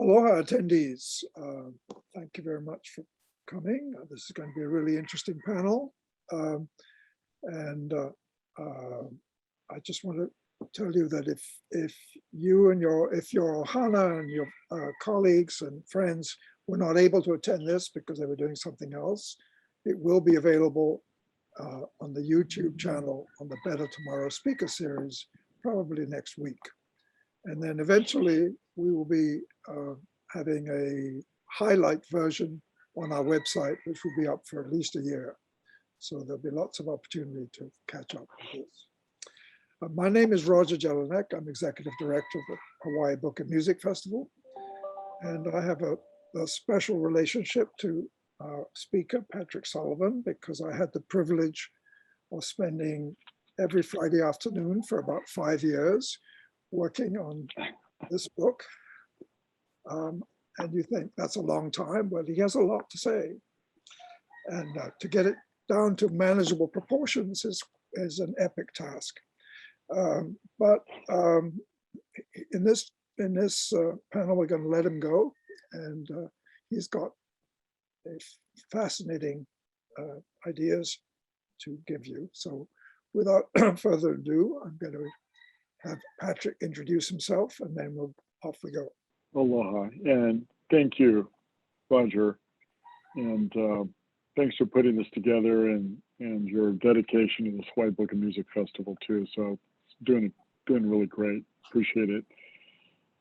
Aloha attendees, thank you very much for coming. This is going to be a really interesting panel. I just want to tell you that if you and your Ohana and your colleagues and friends were not able to attend this because they were doing something else, it will be available on the YouTube channel on the Better Tomorrow Speaker Series, probably next week. And then eventually we will be having a highlight version on our website, which will be up for at least a year. So there'll be lots of opportunity to catch up with this. My name is Roger Jellinek. I'm Executive Director of the Hawaii Book and Music Festival. And I have a special relationship to our speaker, Patrick Sullivan, because I had the privilege of spending every Friday afternoon for about 5 years working on this book. And you think that's a long time, but he has a lot to say. And to get it down to manageable proportions is an epic task. In this panel, we're going to let him go, and he's got fascinating ideas to give you. So without further ado, I'm going to have Patrick introduce himself, and then off we go. Aloha, and thank you, Roger, and thanks for putting this together and your dedication to this Hawaii Book and Music Festival too. So it's doing really great. Appreciate it.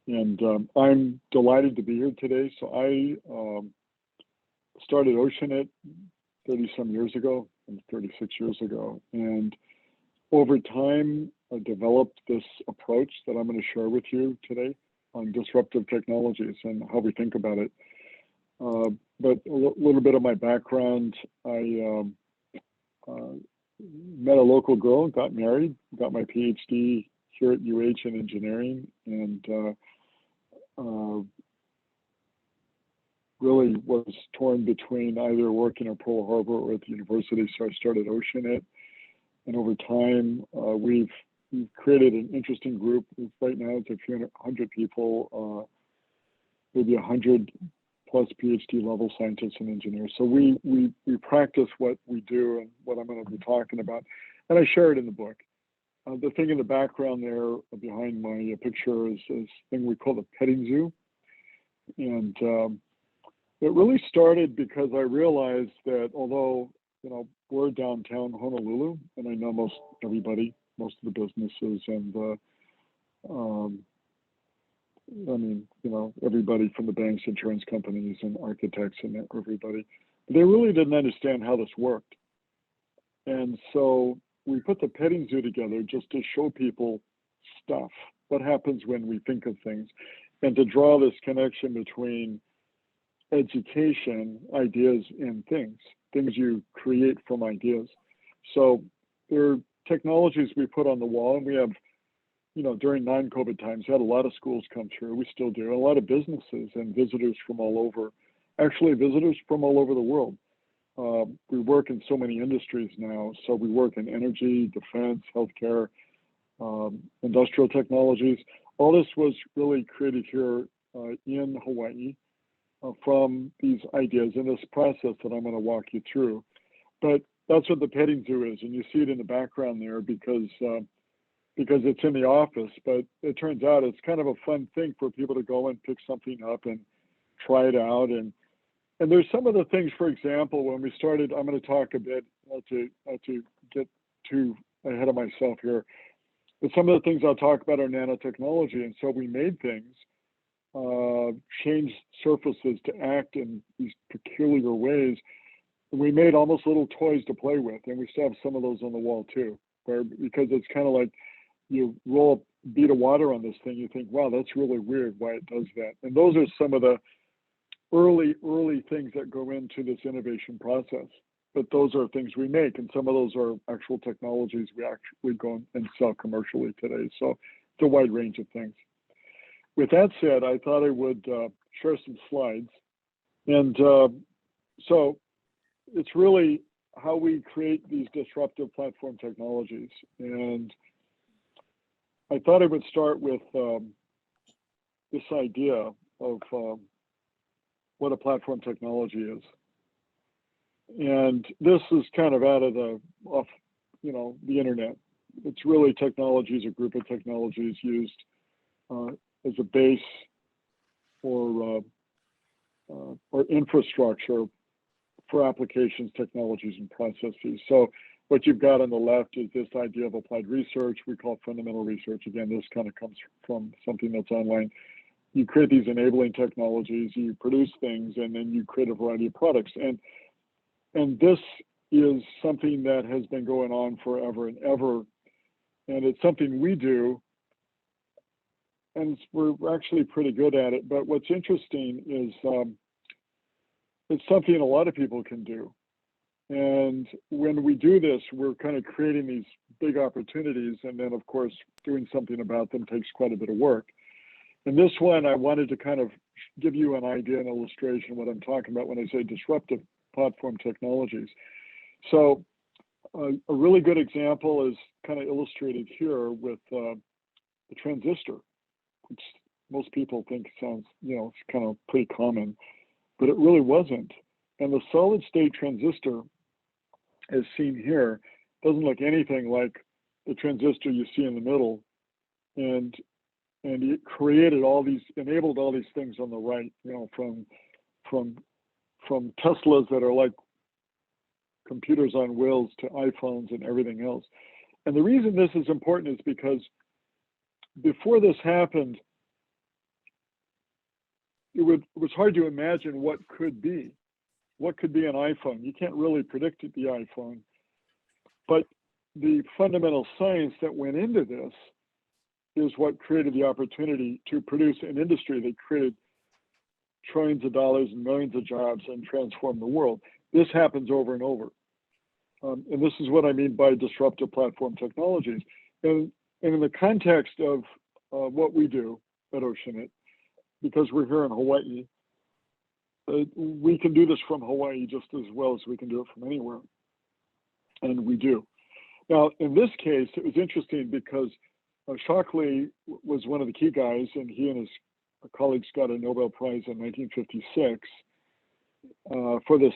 And I'm delighted to be here today. So I started Oceanit 30-some years ago, 36 years ago, and over time I developed this approach that I'm going to share with you today on disruptive technologies and how we think about it. But a little bit of my background, I met a local girl, got married, got my Ph.D. here at UH in engineering, and really was torn between either working at Pearl Harbor or at the university, so I started Oceanit. And over time, we've created an interesting group. Right now, it's a few hundred people, maybe 100+ PhD level scientists and engineers. So we practice what we do and what I'm going to be talking about, and I share it in the book. The thing in the background there behind my picture is this thing we call the petting zoo, and it really started because I realized that although we're downtown Honolulu, and I know most everybody, most of the businesses, and everybody from the banks, insurance companies, and architects, and everybody, they really didn't understand how this worked. And so we put the petting zoo together just to show people stuff, what happens when we think of things, and to draw this connection between education, ideas, and things you create from ideas. So there are technologies we put on the wall, and we have, during non-COVID times, we had a lot of schools come through. We still do, a lot of businesses and visitors from all over, actually visitors from all over the world. We work in so many industries now. So we work in energy, defense, healthcare, industrial technologies. All this was really created here in Hawaii from these ideas in this process that I'm going to walk you through. But that's what the petting zoo is, and you see it in the background there because it's in the office, but it turns out it's kind of a fun thing for people to go and pick something up and try it out. And there's some of the things, for example, when we started, I'm going to talk a bit to get too ahead of myself here, but some of the things I'll talk about are nanotechnology. And so we made things, changed surfaces to act in these peculiar ways. We made almost little toys to play with, and we still have some of those on the wall too, because it's kind of like you roll a bead of water on this thing, you think, wow, that's really weird why it does that. And those are some of the early things that go into this innovation process. But those are things we make, and some of those are actual technologies we actually go and sell commercially today. So it's a wide range of things. With that said, I thought I would share some slides. And so it's really how we create these disruptive platform technologies. And I thought I would start with this idea of what a platform technology is. And this is kind of out of the the internet. It's really technologies, a group of technologies used as a base or infrastructure for applications, technologies, and processes. So what you've got on the left is this idea of applied research. We call it fundamental research. Again, this kind of comes from something that's online. You create these enabling technologies, you produce things, and then you create a variety of products. And this is something that has been going on forever and ever. And it's something we do, and we're actually pretty good at it. But what's interesting is it's something a lot of people can do. And when we do this, we're kind of creating these big opportunities. And then, of course, doing something about them takes quite a bit of work. And this one, I wanted to kind of give you an idea, an illustration, what I'm talking about when I say disruptive platform technologies. So a really good example is kind of illustrated here with the transistor, which most people think sounds, it's kind of pretty common, but it really wasn't. And the solid state transistor, as seen here, doesn't look anything like the transistor you see in the middle. And it created enabled all these things on the right, from Teslas that are like computers on wheels to iPhones and everything else. And the reason this is important is because before this happened, it was hard to imagine what could be an iPhone. You can't really predict the iPhone, but the fundamental science that went into this is what created the opportunity to produce an industry that created trillions of dollars and millions of jobs and transformed the world. This happens over and over. And this is what I mean by disruptive platform technologies. And in the context of what we do at Oceanit, because we're here in Hawaii, we can do this from Hawaii just as well as we can do it from anywhere. And we do. Now, in this case, it was interesting because Shockley was one of the key guys, and he and his colleagues got a Nobel Prize in 1956 for this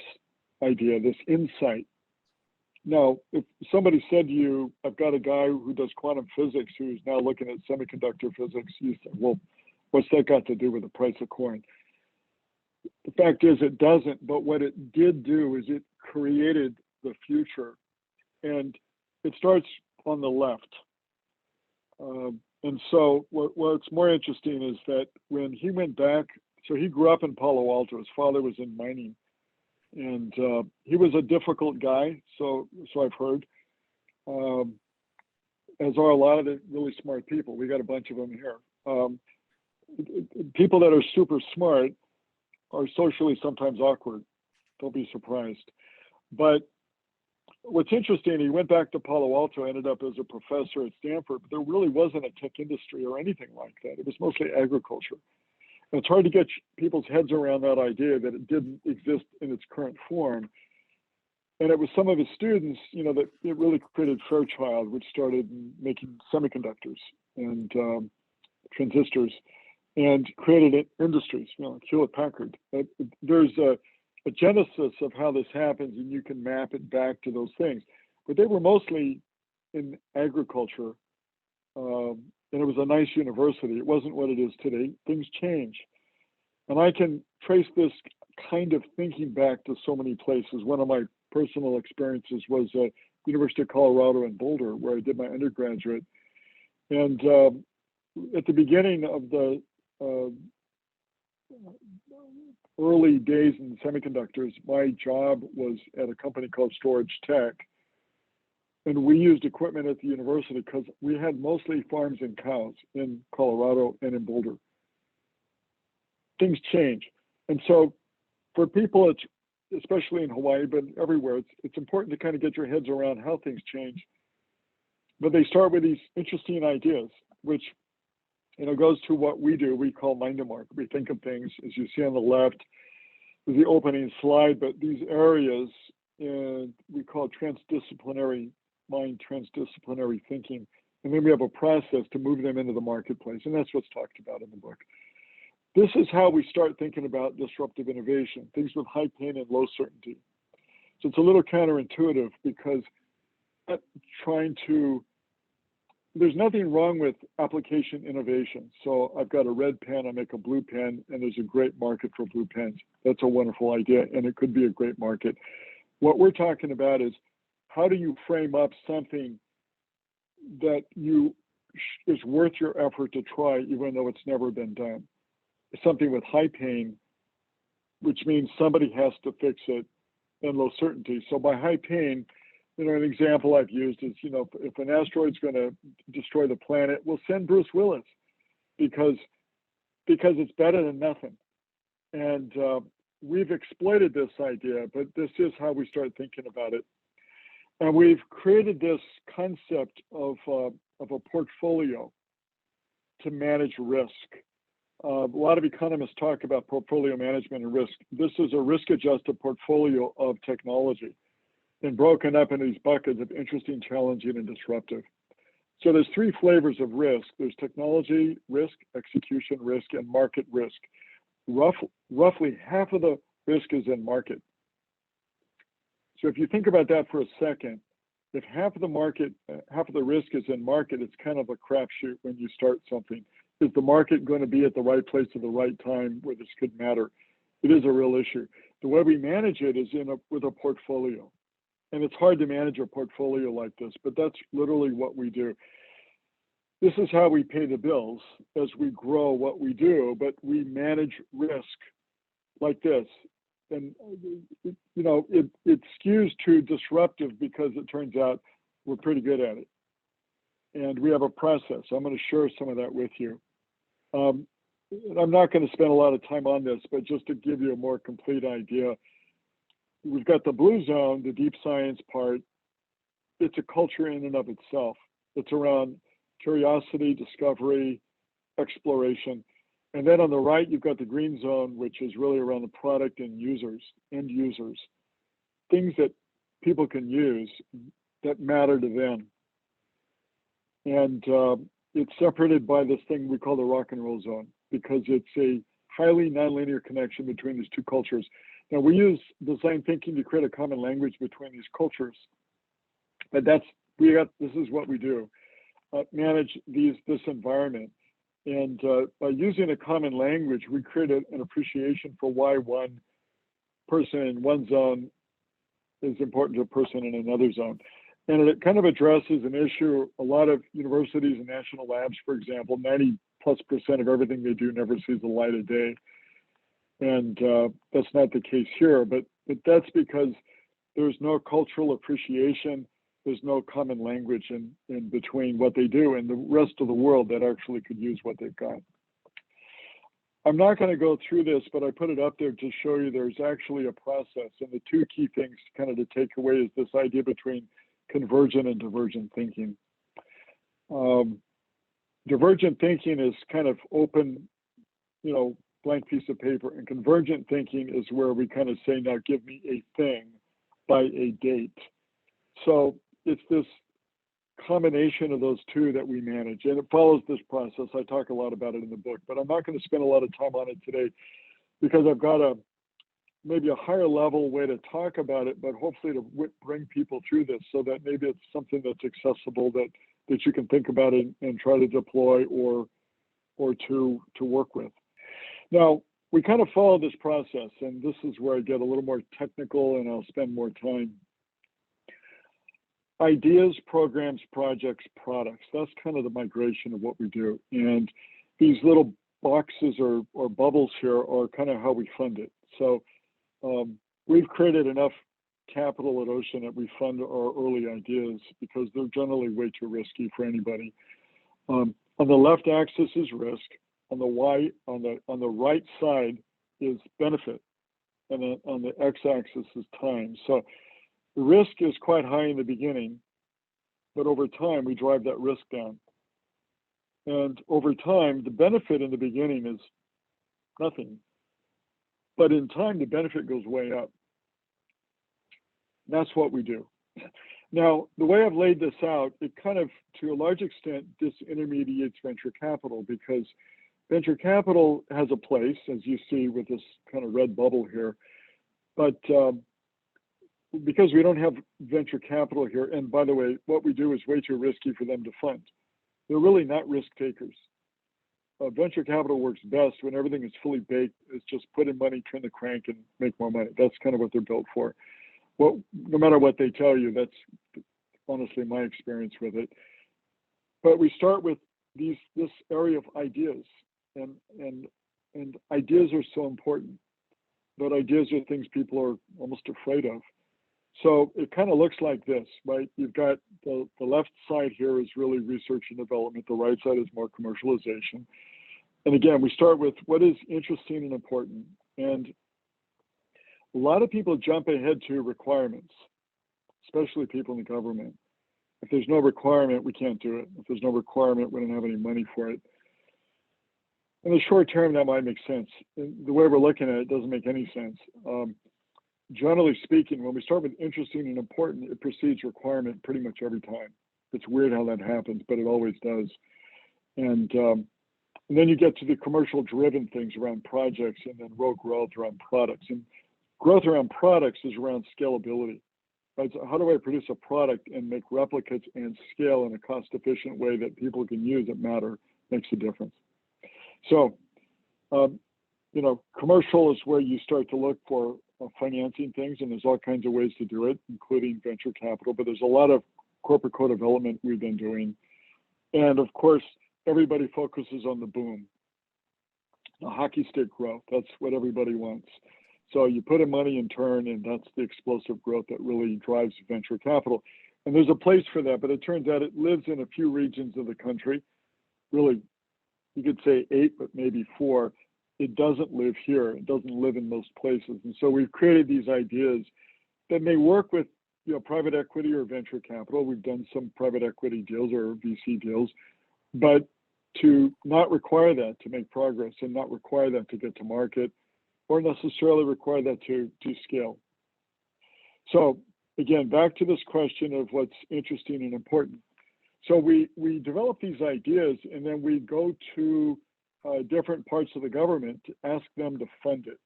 idea, this insight. Now, if somebody said to you, I've got a guy who does quantum physics who's now looking at semiconductor physics, you say, well, what's that got to do with the price of corn? The fact is it doesn't, but what it did do is it created the future. And it starts on the left. And so what's more interesting is that when he went back, so he grew up in Palo Alto, his father was in mining. And he was a difficult guy, so I've heard, as are a lot of the really smart people. We got a bunch of them here. People that are super smart are socially sometimes awkward. Don't be surprised. But what's interesting, he went back to Palo Alto, ended up as a professor at Stanford, but there really wasn't a tech industry or anything like that. It was mostly agriculture. And it's hard to get people's heads around that idea that it didn't exist in its current form. And it was some of his students, that it really created Fairchild, which started making semiconductors and transistors and created industries, Hewlett Packard. There's a genesis of how this happens, and you can map it back to those things. But they were mostly in agriculture. And it was a nice university. It wasn't what it is today. Things change. And I can trace this kind of thinking back to so many places. One of my personal experiences was at University of Colorado in Boulder, where I did my undergraduate. And at the beginning of the early days in semiconductors, my job was at a company called Storage Tech. And we used equipment at the university because we had mostly farms and cows in Colorado and in Boulder. Things change. And so for people, especially in Hawaii, but everywhere, it's important to kind of get your heads around how things change. But they start with these interesting ideas, which goes to what we do. We call mind and mark. We think of things, as you see on the left, is the opening slide, but these areas we call transdisciplinary mind, transdisciplinary thinking. And then we have a process to move them into the marketplace. And that's what's talked about in the book. This is how we start thinking about disruptive innovation, things with high pain and low certainty. So it's a little counterintuitive because there's nothing wrong with application innovation. So I've got a red pen, I make a blue pen, and there's a great market for blue pens. That's a wonderful idea, and it could be a great market. What we're talking about is how do you frame up something that is worth your effort to try, even though it's never been done. Something with high pain, which means somebody has to fix it, and low certainty. So by high pain, an example I've used is, if an asteroid's going to destroy the planet, we'll send Bruce Willis because it's better than nothing. And we've exploited this idea, but this is how we start thinking about it. And we've created this concept of a portfolio to manage risk. A lot of economists talk about portfolio management and risk. This is a risk-adjusted portfolio of technology and broken up into these buckets of interesting, challenging, and disruptive. So there's three flavors of risk. There's technology risk, execution risk, and market risk. Roughly half of the risk is in market. So if you think about that for a second, if half of the risk is in market, it's kind of a crapshoot when you start something. Is the market going to be at the right place at the right time where this could matter? It is a real issue. The way we manage it is with a portfolio. And it's hard to manage a portfolio like this, but that's literally what we do. This is how we pay the bills as we grow what we do, but we manage risk like this. And it skews to disruptive because it turns out we're pretty good at it. And we have a process. I'm going to share some of that with you. I'm not going to spend a lot of time on this, but just to give you a more complete idea, we've got the blue zone, the deep science part. It's a culture in and of itself. It's around curiosity, discovery, exploration. And then on the right, you've got the green zone, which is really around the product and end users, things that people can use that matter to them. And it's separated by this thing we call the rock and roll zone, because it's a highly nonlinear connection between these two cultures. Now, we use design thinking to create a common language between these cultures, but this is what we do, manage this environment. And by using a common language, we create an appreciation for why one person in one zone is important to a person in another zone. And it kind of addresses an issue. A lot of universities and national labs, for example, 90+% of everything they do never sees the light of day. And that's not the case here, but that's because there's no cultural appreciation. There's no common language in between what they do and the rest of the world that actually could use what they've got. I'm not going to go through this, but I put it up there to show you there's actually a process. And the two key things kind of to take away is this idea between convergent and divergent thinking. Divergent thinking is kind of open, blank piece of paper, and convergent thinking is where we kind of say, now give me a thing by a date. So it's this combination of those two that we manage, and it follows this process. I talk a lot about it in the book, but I'm not going to spend a lot of time on it today because I've got maybe a higher level way to talk about it, but hopefully to bring people through this so that maybe it's something that's accessible that you can think about it and try to deploy or to work with. Now, we kind of follow this process, and this is where I get a little more technical and I'll spend more time. Ideas, programs, projects, products. That's kind of the migration of what we do. And these little boxes or bubbles here are kind of how we fund it. So we've created enough capital at Ocean that we fund our early ideas because they're generally way too risky for anybody. On the left axis is risk. On the right side is benefit, and then on the x-axis is time. So the risk is quite high in the beginning, but over time we drive that risk down. And over time, the benefit in the beginning is nothing, but in time the benefit goes way up. That's what we do. Now, the way I've laid this out, it kind of, to a large extent, disintermediates venture capital because venture capital has a place, as you see with this kind of red bubble here, but because we don't have venture capital here, and by the way, what we do is way too risky for them to fund. They're really not risk takers. Venture capital works best when everything is fully baked. It's just put in money, turn the crank, and make more money. That's kind of what they're built for. Well, no matter what they tell you, that's honestly my experience with it. But we start with this area of ideas, and ideas are so important. But ideas are things people are almost afraid of. So it kind of looks like this, right? You've got the left side here is really research and development. The right side is more commercialization. And again, we start with what is interesting and important. And a lot of people jump ahead to requirements, especially people in the government. If there's no requirement, we can't do it. If there's no requirement, we don't have any money for it. In the short term, that might make sense. The way we're looking at it doesn't make any sense. Generally speaking, when we start with interesting and important, it precedes requirement pretty much every time. It's weird how that happens, but it always does. And then you get to the commercial driven things around projects, and then road growth around products. And growth around products is around scalability. Right? So how do I produce a product and make replicates and scale in a cost efficient way that people can use that matter, makes a difference. So, commercial is where you start to look for financing things, and there's all kinds of ways to do it, including venture capital, but there's a lot of corporate co-development we've been doing. And of course, everybody focuses on the boom, the hockey stick growth. That's what everybody wants. So you put in money in turn, and that's the explosive growth that really drives venture capital. And there's a place for that, but it turns out it lives in a few regions of the country. Really, you could say 8, but maybe 4. It doesn't live here. It doesn't live in most places. And so we've created these ideas that may work with private equity or venture capital. We've done some private equity deals or VC deals, but to not require that to make progress, and not require that to get to market, or necessarily require that to scale. So again, back to this question of what's interesting and important. So we develop these ideas, and then we go to different parts of the government to ask them to fund it.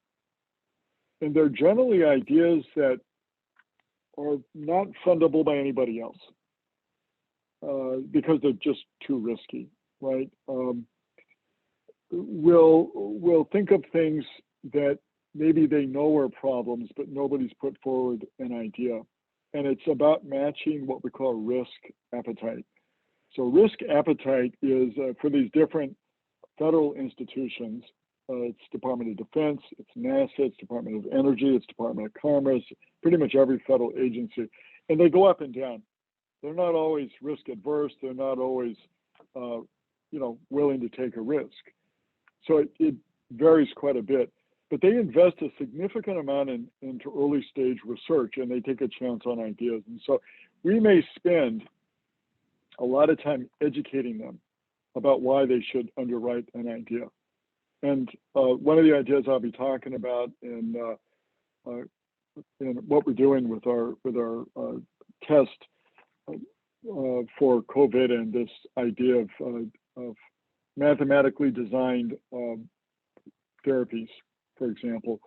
And they're generally ideas that are not fundable by anybody else because they're just too risky, right? We'll think of things that maybe they know are problems, but nobody's put forward an idea. And it's about matching what we call risk appetite. So risk appetite is for these different federal institutions. It's Department of Defense, it's NASA, it's Department of Energy, it's Department of Commerce, pretty much every federal agency. And they go up and down. They're not always risk adverse. They're not always, willing to take a risk. So it varies quite a bit. But they invest a significant amount into early stage research, and they take a chance on ideas. And so we may spend a lot of time educating them about why they should underwrite an idea. And one of the ideas I'll be talking about in what we're doing with our test for COVID, and this idea of mathematically designed therapies, for example.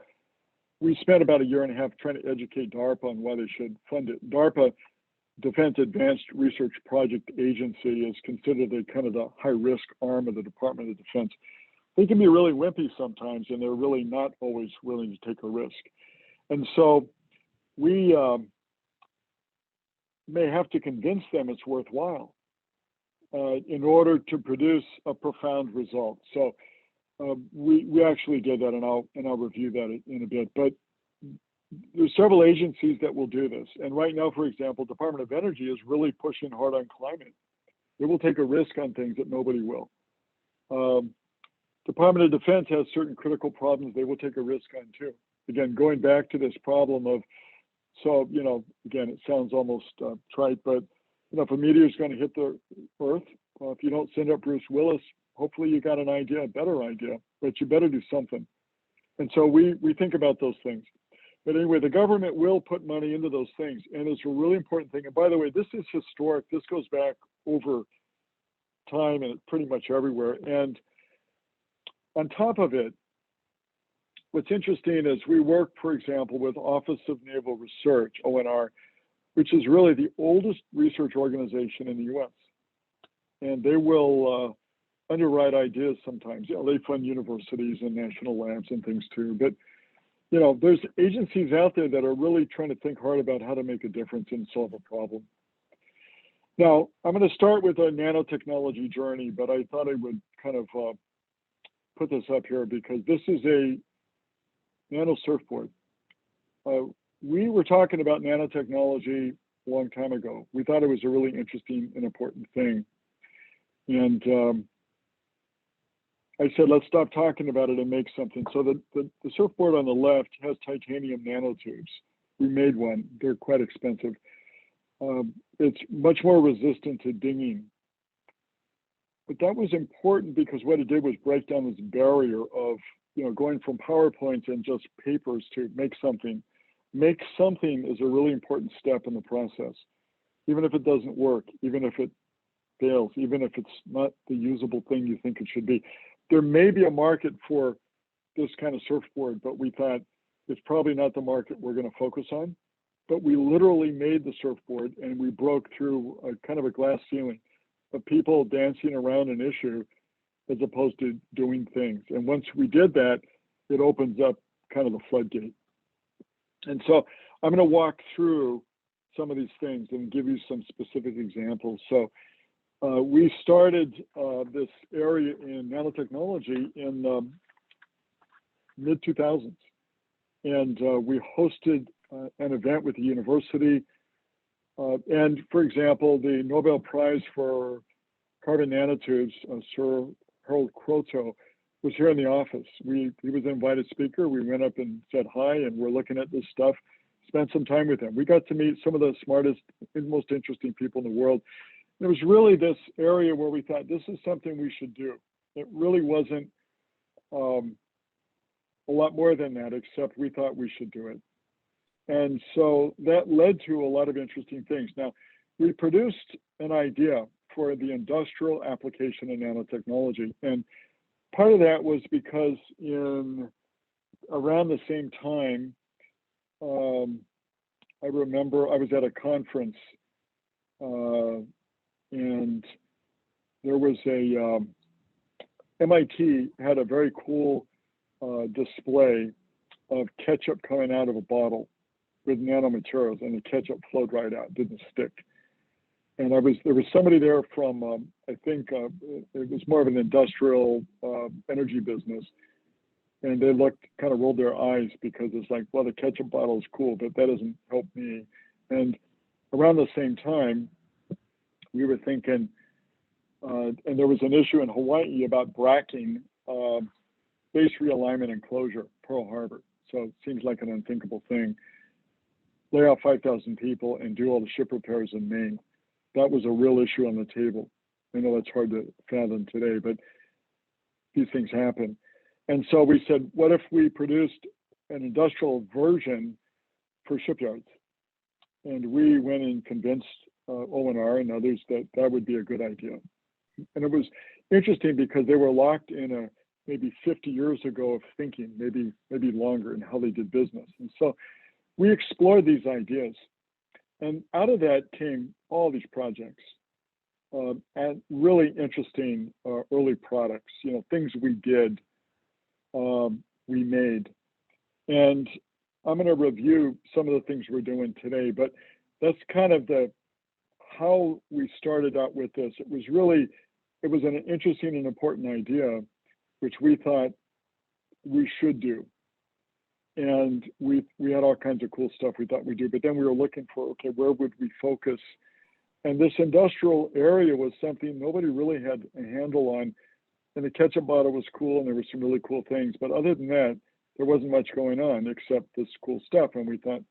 We spent about 1.5 years trying to educate DARPA on why they should fund it. DARPA, Defense Advanced Research Project Agency, is considered kind of the high-risk arm of the Department of Defense. They can be really wimpy sometimes, and they're really not always willing to take a risk. And so we may have to convince them it's worthwhile in order to produce a profound result. So we actually did that, and I'll review that in a bit. But there's several agencies that will do this. And right now, for example, Department of Energy is really pushing hard on climate. It will take a risk on things that nobody will. Department of Defense has certain critical problems they will take a risk on too. Again, going back to this problem of, so, again, it sounds almost trite, but, if a meteor is going to hit the Earth, if you don't send up Bruce Willis, hopefully you got an idea, a better idea, but you better do something. And so we think about those things. But anyway, the government will put money into those things. And it's a really important thing. And by the way, this is historic. This goes back over time and pretty much everywhere. And on top of it, what's interesting is we work, for example, with Office of Naval Research, ONR, which is really the oldest research organization in the US. And they will underwrite ideas sometimes. You know, they fund universities and national labs and things too. But, you know, there's agencies out there that are really trying to think hard about how to make a difference and solve a problem. Now, I'm going to start with a nanotechnology journey, but I thought I would kind of put this up here because this is a Nano Surfboard. We were talking about nanotechnology a long time ago. We thought it was a really interesting and important thing. And I said, let's stop talking about it and make something. So the surfboard on the left has titanium nanotubes. We made one. They're quite expensive. It's much more resistant to dinging. But that was important because what it did was break down this barrier of, you know, going from PowerPoints and just papers to make something. Make something is a really important step in the process. Even if it doesn't work, even if it fails, even if it's not the usable thing you think it should be. There may be a market for this kind of surfboard, but we thought it's probably not the market we're going to focus on. But we literally made the surfboard and we broke through a kind of a glass ceiling of people dancing around an issue as opposed to doing things. And once we did that, it opens up kind of the floodgate. And so I'm going to walk through some of these things and give you some specific examples. So we started this area in nanotechnology in mid-2000s. And we hosted an event with the university. And for example, the Nobel Prize for carbon nanotubes, Sir Harold Kroto, was here in the office. He was an invited speaker. We went up and said hi, and we're looking at this stuff, spent some time with him. We got to meet some of the smartest and most interesting people in the world. It was really this area where we thought this is something we should do. It really wasn't a lot more than that, except we thought we should do it. And so that led to a lot of interesting things. Now, we produced an idea for the industrial application of nanotechnology. And part of that was because around the same time, I remember I was at a conference and there was MIT had a very cool display of ketchup coming out of a bottle with nanomaterials, and the ketchup flowed right out, didn't stick. And there was somebody there from, I think it was more of an industrial energy business. And they kind of rolled their eyes because it's like, well, the ketchup bottle is cool, but that doesn't help me. And around the same time, we were thinking, and there was an issue in Hawaii about bracking base realignment and closure, Pearl Harbor. So it seems like an unthinkable thing. Lay off 5,000 people and do all the ship repairs in Maine. That was a real issue on the table. I know that's hard to fathom today, but these things happen. And so we said, what if we produced an industrial version for shipyards? And we went and convinced ONR and others that that would be a good idea. And it was interesting because they were locked in a maybe 50 years ago of thinking, maybe longer, in how they did business. And so we explored these ideas. And out of that came all these projects and really interesting early products, you know, things we did, we made. And I'm going to review some of the things we're doing today, but that's kind of how we started out with this. It was an interesting and important idea, which we thought we should do. And we had all kinds of cool stuff we thought we'd do, but then we were looking for, okay, where would we focus? And this industrial area was something nobody really had a handle on. And the ketchup bottle was cool, and there were some really cool things. But other than that, there wasn't much going on except this cool stuff. And we thought,